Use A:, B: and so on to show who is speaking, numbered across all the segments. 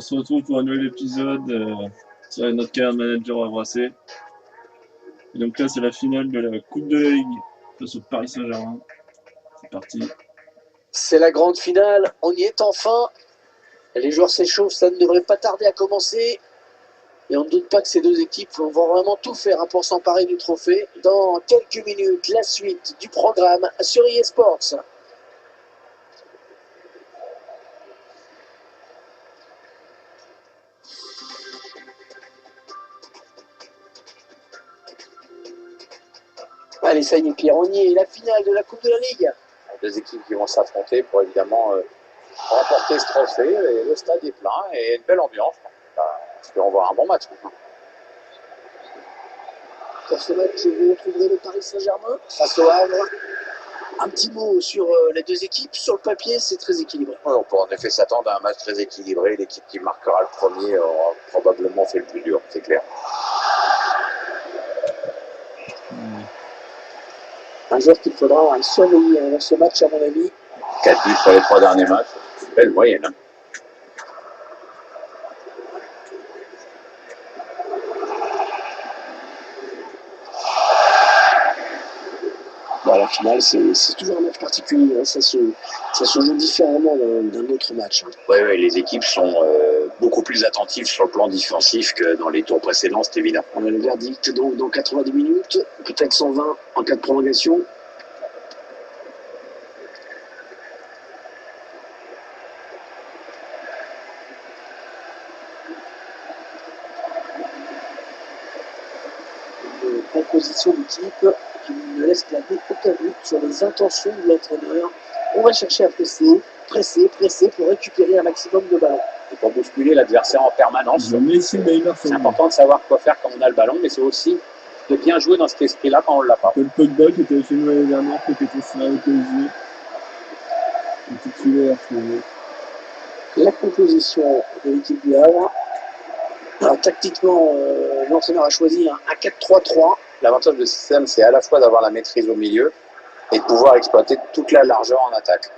A: on se retrouve pour un nouvel épisode sur notre carrière de manager à brasser. Et donc là, c'est la finale de la Coupe de la Ligue face au Paris Saint-Germain. C'est parti.
B: C'est la grande finale, on y est enfin. Les joueurs s'échauffent, ça ne devrait pas tarder à commencer. Et on ne doute pas que ces deux équipes vont vraiment tout faire pour s'emparer du trophée. Dans quelques minutes, la suite du programme sur eSports. Allez, ça y est, Pierre, on y est. La finale de la Coupe de la Ligue.
C: Deux équipes qui vont s'affronter pour évidemment remporter ce trophée. Et le stade est plein et une belle ambiance. On va voir un bon match maintenant.
B: Pour ce match, vous retrouverez le Paris Saint-Germain face au Havre. Un petit mot sur les deux équipes. Sur le papier, c'est très équilibré.
C: Ouais, on peut en effet s'attendre à un match très équilibré. L'équipe qui marquera le premier aura probablement fait le plus dur, c'est clair.
B: Un joueur qu'il faudra surveiller dans ce match, à mon avis.
C: 4 buts sur les 3 derniers matchs. Belle moyenne. Hein.
B: Bon, la finale, c'est toujours un match particulier. Hein. Ça se joue différemment d'un autre match. Hein.
C: Ouais, les équipes sont beaucoup plus attentives sur le plan défensif que dans les tours précédents, c'est évident.
B: On a le verdict donc dans 90 minutes, peut-être 120 en cas de prolongation. Composition d'équipe qui ne laisse planer aucun doute sur les intentions de l'entraîneur. On va chercher à presser pour récupérer un maximum de ballons.
C: Et pour bousculer l'adversaire en permanence, c'est important de savoir quoi faire quand on a le ballon, mais c'est aussi de bien jouer dans cet esprit-là quand on ne l'a pas.
A: Le Pogba qui était chez nous l'année dernière, qui était transféré au PSG. Le titulaire,
B: La composition de l'équipe du Havre. Alors tactiquement, l'entraîneur a choisi un 4-3-3.
C: L'avantage de ce système, c'est à la fois d'avoir la maîtrise au milieu et de pouvoir exploiter toute la largeur en attaque.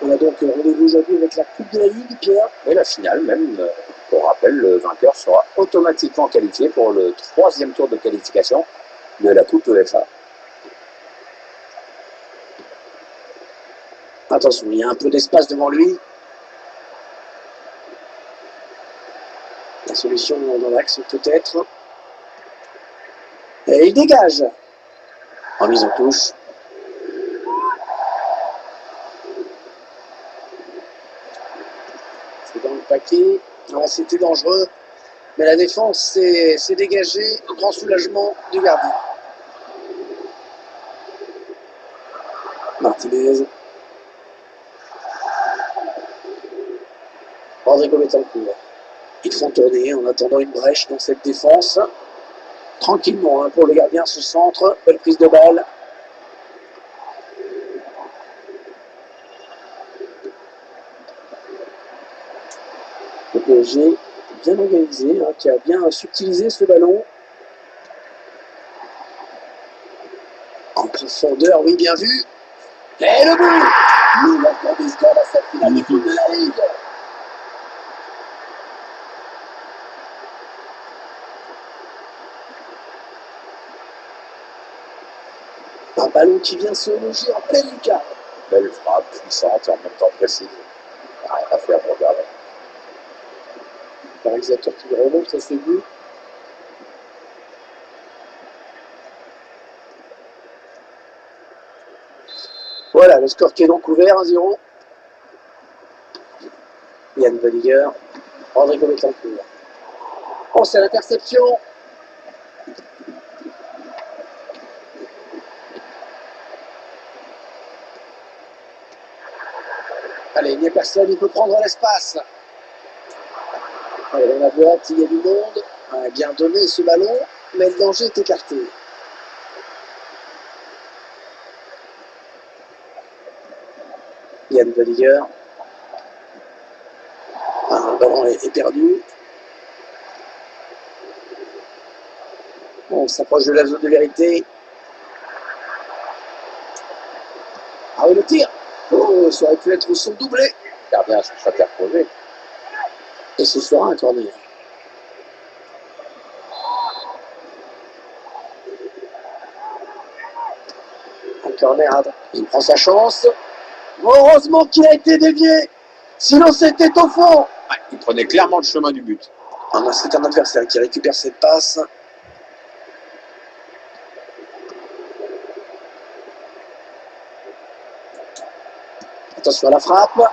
B: On a donc rendez-vous aujourd'hui avec la Coupe de la Ligue, Pierre.
C: Et la finale, même, pour rappel, le vainqueur sera automatiquement qualifié pour le 3e tour de qualification de la Coupe UEFA.
B: Attention, il y a un peu d'espace devant lui. La solution dans l'axe peut-être. Et il dégage. En mise en touche. C'est dans le paquet. Non, c'était dangereux. Mais la défense s'est dégagée. Un grand soulagement du gardien. Martinez. Rodrigo Betancourt. Ils font tourner en attendant une brèche dans cette défense. Tranquillement pour le gardien, ce centre. Belle prise de balle. Le PSG bien organisé, qui a bien subtilisé ce ballon. En profondeur, oui, bien vu. Et le but! L'ouverture du score à cette finale du Coupe de la Ligue. Un ballon qui vient se loger en pleine lucarne.
C: Belle frappe, puissante et en même temps précise. Rien à faire pour garder.
B: Le réalisateur qui le remonte, ça c'est vu. Voilà, le score qui est donc ouvert, 1-0. Yann Valiger, Rodrigo Betancourt. Oh, c'est l'interception. Allez, il n'y a personne, il peut prendre l'espace. Allez, dans la boîte, il y a du monde. A bien donné ce ballon, mais le danger est écarté. Yann Valiger. Le ballon est perdu. On s'approche de la zone de vérité. Et le tir. Oh, ça aurait pu être son doublé.
C: Le gardien s'est interposé.
B: Et ce sera un corner. Un corner, il prend sa chance. Heureusement qu'il a été dévié. Sinon, c'était au fond.
C: Ouais, il prenait clairement le chemin du but.
B: Ah non, c'est un adversaire qui récupère cette passe. Attention à la frappe.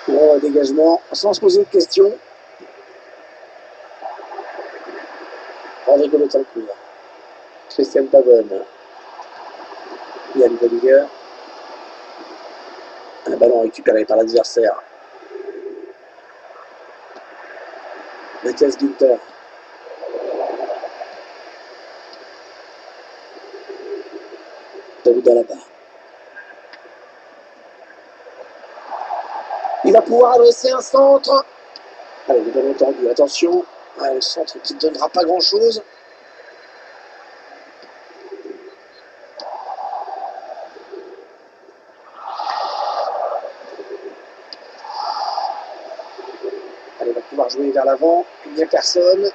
B: Oh, dégagement, sans se poser de questions. Rodrigo Betancourt. Christian Pavone. Yann Valiger. Un ballon récupéré par l'adversaire. Mathias Ginter. David Alaba. Il va pouvoir adresser un centre. Allez, le ballon tendu, attention. Ah, le centre qui ne donnera pas grand-chose. Allez, il va pouvoir jouer vers l'avant. Il n'y a personne.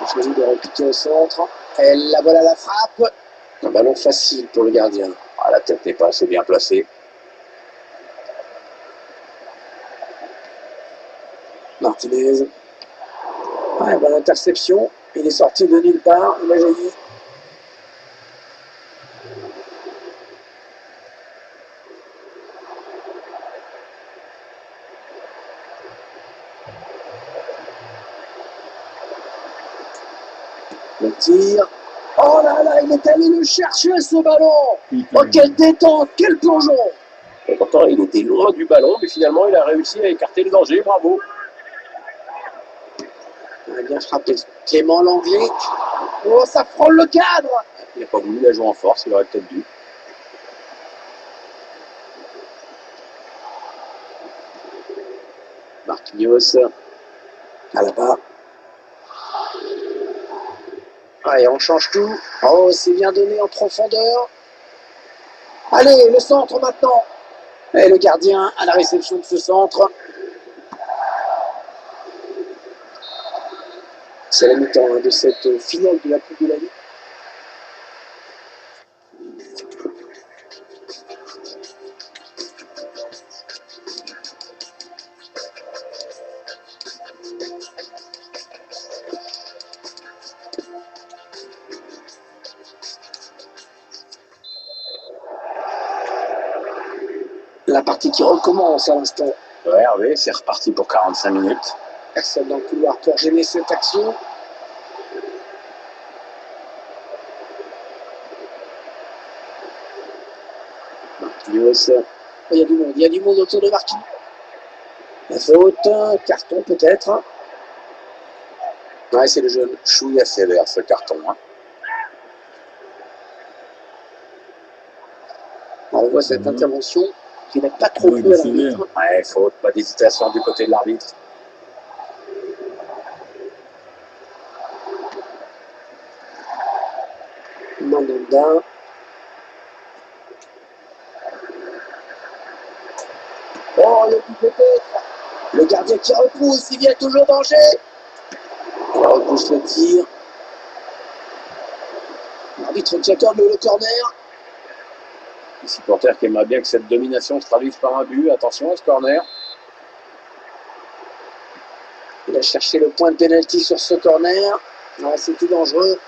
B: Il choisit de repiquer au centre. Et la voilà la frappe. Un ballon facile pour le gardien.
C: Ah, la tête n'est pas assez bien placée.
B: Martinez. Ouais, bonne interception. Il est sorti de nulle part. Il a jailli. Le tir. Oh là là, il est allé le chercher ce ballon. Oh, quelle détente, quel plongeon.
C: Et pourtant, il était loin du ballon, mais finalement, il a réussi à écarter le danger. Bravo.
B: Il a bien frappé. Clément Langlais. Oh, ça frôle le cadre.
C: Il n'a pas voulu la jouer en force, il aurait peut-être dû.
B: Marquinhos. Alaba. Allez, on change tout. Oh, c'est bien donné en profondeur. Allez, le centre maintenant. Et le gardien à la réception de ce centre. C'est la mi-temps de cette finale de la Coupe de la Ligue. La partie qui recommence à l'instant.
C: Ouais, Hervé, c'est reparti pour 45 minutes.
B: Personne dans le couloir pour gêner cette action. Marquinhos. Oh, il y a du monde autour de Marquinhos. La faute, carton peut-être. Ouais, c'est le jeune.
C: Chouïa sévère, ce carton. Hein.
B: On voit cette intervention qui n'a pas trop plu à l'arbitre.
C: Ouais, faute, pas d'hésitation du côté de l'arbitre.
B: Mandanda. Oh, le but peut-être. Le gardien qui repousse, il y a toujours danger. Il repousse le tir. L'arbitre qui accorde le corner.
C: Les supporters qui aimeraient bien que cette domination se traduise par un but. Attention à ce corner.
B: Il a cherché le point de pénalty sur ce corner. Ouais, c'était dangereux.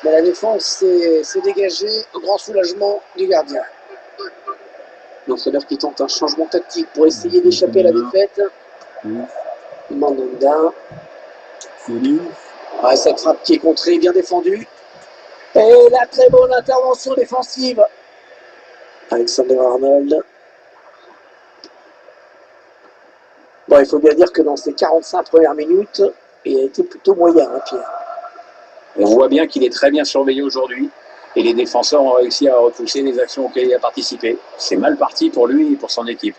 B: Mais la défense s'est dégagée au grand soulagement du gardien. L'entraîneur qui tente un changement tactique pour essayer d'échapper à la défaite. Mandanda. Ouais, cette frappe qui est contrée, bien défendue. Et la très bonne intervention défensive. Alexander Arnold. Bon, il faut bien dire que dans ces 45 premières minutes, il a été plutôt moyen, hein, Pierre.
C: On voit bien qu'il est très bien surveillé aujourd'hui. Et les défenseurs ont réussi à repousser les actions auxquelles il a participé. C'est mal parti pour lui et pour son équipe.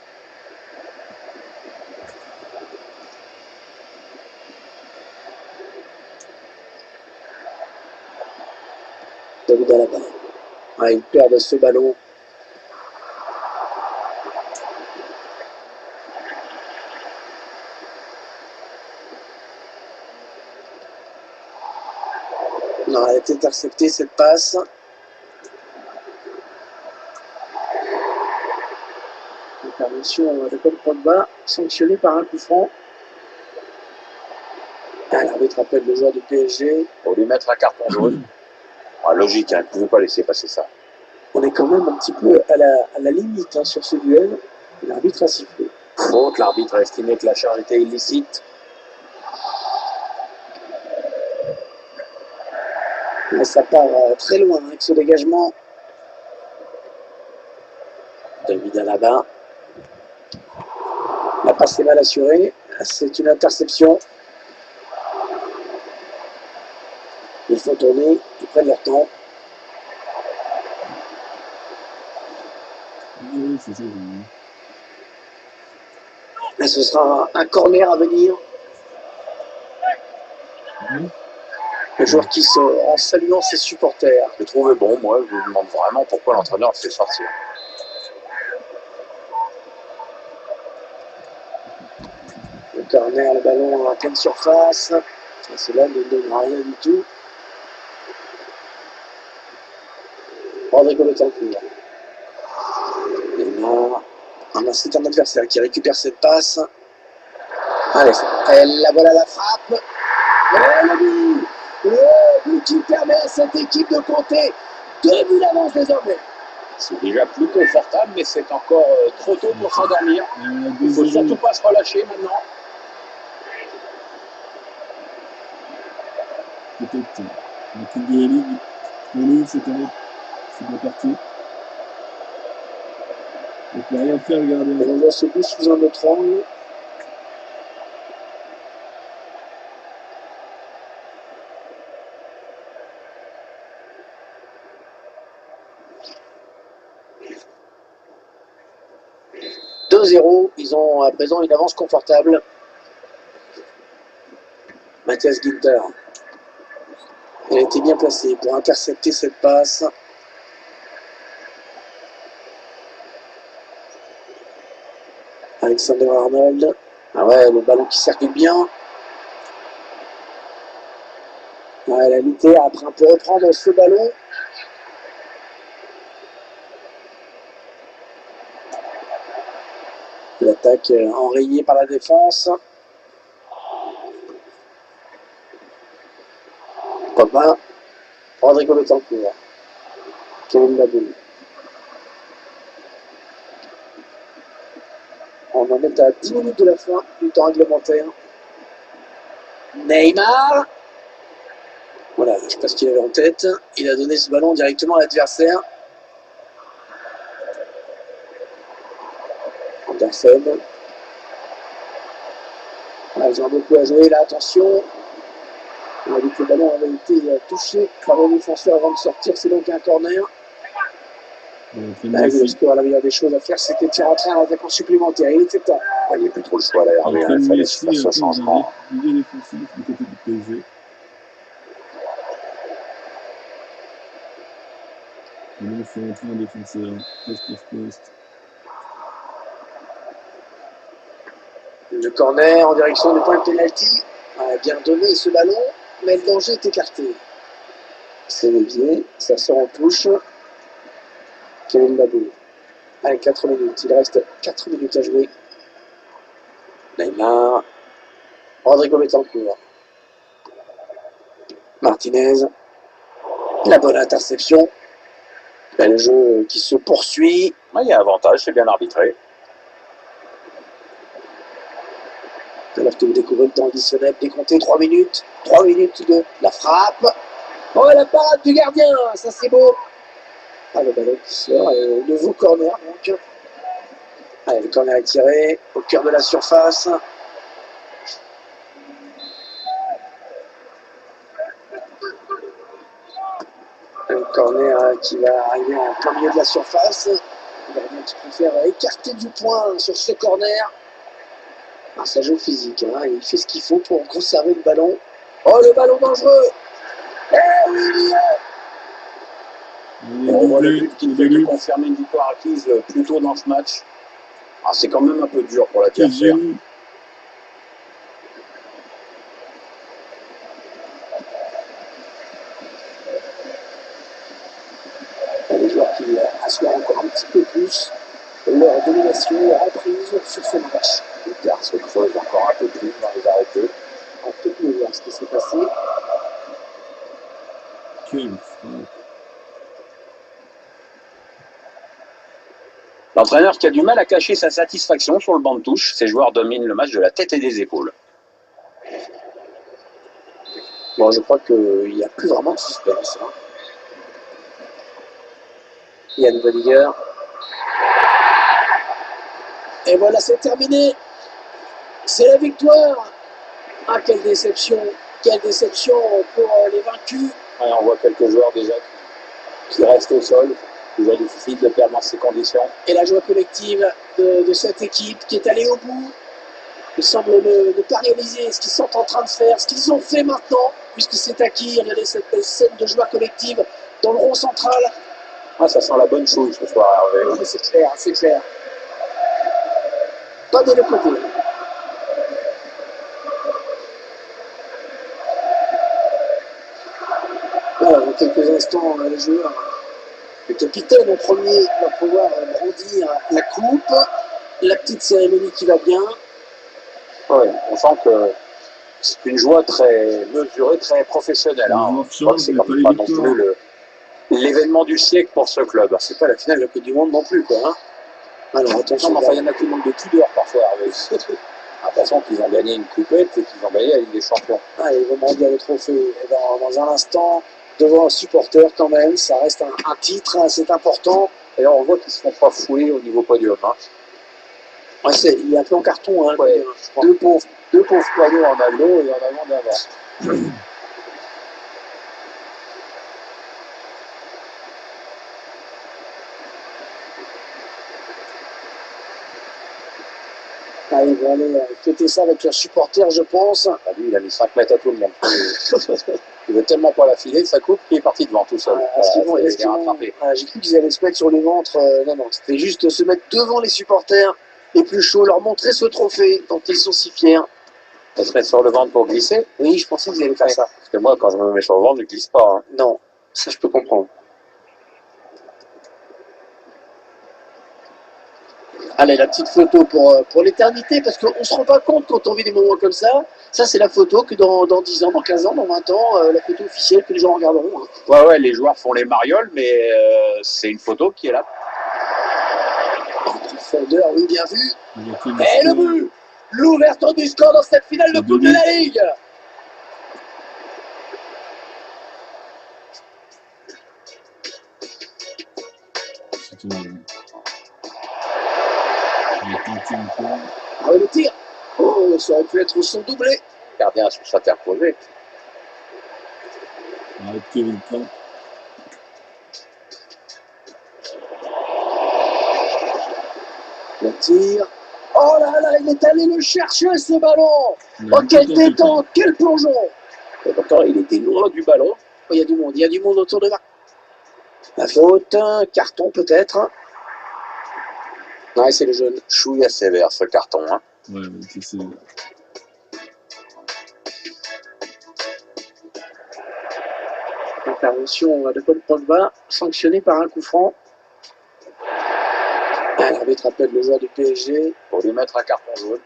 B: Alaba. Ouais, ils perdent ce ballon. Non, elle a été interceptée cette passe. Intervention de Paul Pogba, sanctionné par un coup franc. Ah, l'arbitre appelle le joueur du PSG.
C: Pour lui mettre un carton jaune. Logique, il ne pouvait pas laisser passer ça.
B: On est quand même un petit peu à la limite sur ce duel. L'arbitre a sifflé.
C: Faute, l'arbitre a estimé que la charge était illicite.
B: Mais ça part très loin avec ce dégagement. David Alaba. La passe est mal assurée. C'est une interception. Il faut tourner. Ils prennent leur temps.
A: Oui, c'est ça.
B: Et ce sera un corner à venir. Le joueur qui sort en saluant ses supporters.
C: Je trouvais bon, moi, je me demande vraiment pourquoi l'entraîneur le fait sortir.
B: Le corner, le ballon en pleine surface. Cela ne donnera rien du tout. Rodrigo Betancourt. Neymar. C'est un adversaire qui récupère cette passe. Allez, la voilà la frappe. Et le but! Le but qui permet à cette équipe de compter 2 buts d'avance désormais.
C: C'est déjà plus confortable, mais c'est encore trop tôt pour s'endormir. Il ne faut surtout pas se relâcher maintenant.
A: Peut-être la Coupe de la Ligue pour nous cette année, c'est bien parti. On ne peut rien faire, regardez.
B: Et on voit ce but sous un autre angle. Ils ont à présent une avance confortable. Matthias Ginter. Il a été bien placé pour intercepter cette passe. Alexander Arnold. Ah ouais, le ballon qui circule bien. Ouais, la lutte après un peu reprendre ce ballon. L'attaque enrayée par la défense. Pogba. Rodrigo Betancourt. Kevin Baboul. On en est à 10 minutes de la fin du temps réglementaire. Neymar. Voilà, je sais pas ce qu'il avait en tête. Il a donné ce ballon directement à l'adversaire. Anderson. Voilà, ils ont beaucoup à jouer là, attention. On a vu que le ballon avait été touché par le défenseur avant de sortir, c'est donc un corner. Là, le score, la meilleure des choses à faire, c'était de faire entrer un attaquant supplémentaire. Il était temps.
C: Il n'y a plus trop le choix là, Hervé. Il fallait faire ce changement.
A: Milieu défensif du côté du PSG. Et là, il faut entrer un défenseur, poste pour poste.
B: Le corner en direction du point de pénalty. A bien donné ce ballon, mais le danger est écarté. C'est Lévier, ça sort en touche. Kevin Baboul. Allez, 4 minutes. Il reste 4 minutes à jouer. Neymar. Rodrigo Betancourt. Martinez. La bonne interception. Là, le jeu qui se poursuit.
C: Il y a avantage, c'est bien arbitré.
B: Alors que vous découvrez le temps additionnel, décompté 3 minutes. 3 minutes de la frappe. Oh, la parade du gardien, ça c'est beau. Ah, le ballon qui sort, nouveau corner donc. Allez, le corner est tiré au cœur de la surface. Le corner qui va arriver en plein milieu de la surface. Le gardien qui préfère écarter du point sur ce corner. Ah, ça joue physique, hein. Il fait ce qu'il faut pour conserver le ballon. Oh, le ballon dangereux. Eh oui,
C: on voit le but qui fait confirmer une victoire acquise plus tôt dans ce match. Ah, c'est quand même un peu dur pour l'adversaire. Les joueurs qui assurent encore un petit peu plus leur domination, leur emprise sur ce match. Car se creuse encore un peu plus dans les arrêts de jeu. On peut plus voir ce qui s'est passé. L'entraîneur qui a du mal à cacher sa satisfaction sur le banc de touche. Ses joueurs dominent le match de la tête et des épaules. Bon, je crois qu'il n'y a plus vraiment de suspense. Hein. Yann Bodiger. Et voilà, c'est terminé. C'est la victoire. Ah, quelle déception. Quelle déception pour les vaincus. Ouais, on voit quelques joueurs déjà qui restent au sol. Déjà difficile de perdre dans ces conditions. Et la joie collective de cette équipe qui est allée au bout. Ils semblent ne pas réaliser ce qu'ils sont en train de faire, ce qu'ils ont fait maintenant, puisque c'est acquis. Regardez cette belle scène de joie collective dans le rond central. Ah, ça sent la bonne chose ce soir, Hervé. Oui, c'est clair, c'est clair. Pas des deux côtés. Voilà, dans quelques instants, les joueurs, le capitaine en premier va pouvoir brandir la coupe. La petite cérémonie qui va bien. Oui, on sent que c'est une joie très mesurée, très professionnelle. Hein. Je crois que c'est quand même pas non plus l'événement du siècle pour ce club. C'est pas la finale de la Coupe du Monde non plus, quoi. Hein. Alors attention, mais enfin, il y en a qui manquent de pudeur parfois, Hervé. L'impression qu'ils ont gagné une coupette et qu'ils ont gagné la Ligue des Champions. Ah, ils vont brandir le trophée dans un instant, devant un supporter quand même. Ça reste un titre, hein, c'est important. D'ailleurs, on voit qu'ils ne se font pas fouler au niveau podium. Hein. Ouais, il est un peu en carton, hein, ouais, deux pauvres poignons en avant et en avant d'avant. Ah, ils vont aller fêter ça avec leurs supporters, je pense. Ah, lui, il a mis 5 mètres à tout le monde. Il veut tellement pas la filer, sa coupe, qu'il est parti devant tout seul. J'ai cru qu'ils allaient se mettre sur le ventre. Non, c'était juste se mettre devant les supporters. Les plus chauds, leur montrer ce trophée dont ils sont si fiers. Se mettre sur le ventre pour glisser? Oui, je pensais qu'ils allaient faire ça. Parce que moi, quand je me mets sur le ventre, je ne glisse pas. Hein. Non, ça je peux comprendre. Allez, la petite photo pour l'éternité, parce qu'on ne se rend pas compte quand on vit des moments comme ça. Ça, c'est la photo que dans 10 ans, dans 15 ans, dans 20 ans, la photo officielle que les gens regarderont. Hein. Ouais, les joueurs font les marioles, mais c'est une photo qui est là. Fondeur, oui, bien vu. Et le but, l'ouverture du score dans cette finale de Coupe de la Ligue. Ah oui, le tir. Oh, ça aurait pu être son doublé. Le gardien sur sa terre posée. Le tir. Oh là là, il est allé le chercher ce ballon. Oh, quelle détente, quel plongeon. Et pourtant, il était loin du ballon. Oh, il y a du monde autour de là. La faute, un carton peut-être. Ouais, c'est le jeune chouïa sévère ce carton. Hein.
A: Ouais, c'est sévère.
B: Intervention de Paul Pogba, sanctionnée par un coup franc. L'arbitre appelle le joueur du PSG
C: pour lui mettre un carton jaune.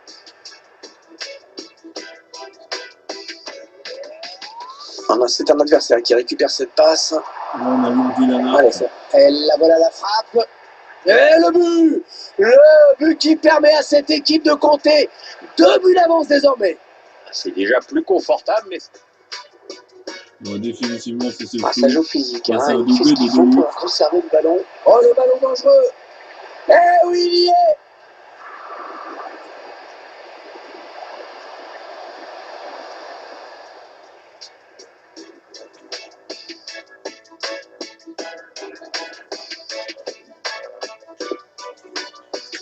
B: C'est un adversaire qui récupère cette passe.
A: On a vu
B: Allez, voilà la frappe. Et le but! Le but qui permet à cette équipe de compter 2 buts d'avance désormais.
C: C'est déjà plus confortable, mais...
A: Bon, définitivement, c'est
B: ça joue physique. Hein,
A: il fait ce qu'il
B: faut pour conserver le ballon. Oh, le ballon dangereux! Eh oui, il y est!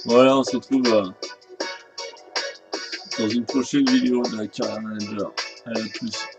A: Voilà, on se retrouve dans une prochaine vidéo de la Carrière Manager. Allez, à plus.